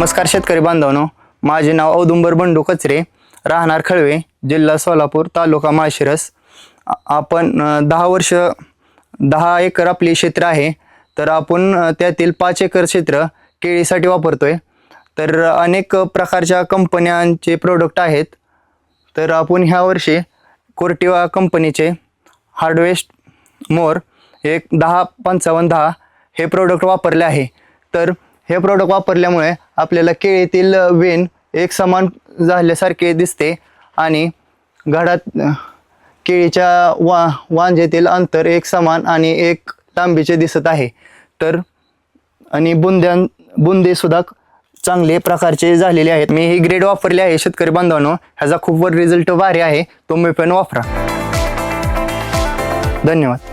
नमस्कार शेतकरी बांधवांनो, माझे नाव औदुंबर बंडू कचरे, राहणार खळवे, जिल्हा सोलापूर, तालुका माळशिरस। आपण 10 एकर आपले क्षेत्र आहे, तर आपण त्यातील 5 एकर क्षेत्र केळीसाठी वापरतोय। तर अनेक प्रकारच्या कंपन्यांचे प्रोडक्ट आहेत, तर आपण ह्या वर्षी कोर्टिवा कंपनीचे हार्वेस्ट मोर एक 10-55-10 हे प्रोडक्ट वापरले आहे। तर हे प्रोडक्ट वापरल्यामुळे आपल्याला केळीतील वेन एक समान झाल्यासारखे दिसते आणि घडात केळीच्या वांजेतील अंतर एक समान आणि एक लांबीचे दिसत आहे। तर आणि बुंदे सुद्धा चांगले प्रकारचे झालेले आहेत। मी ही ग्रेड वापरली आहे शेतकरी बांधवांनो, ह्याचा खूप रिझल्ट भारी आहे, तुम्ही पण वापरा। धन्यवाद।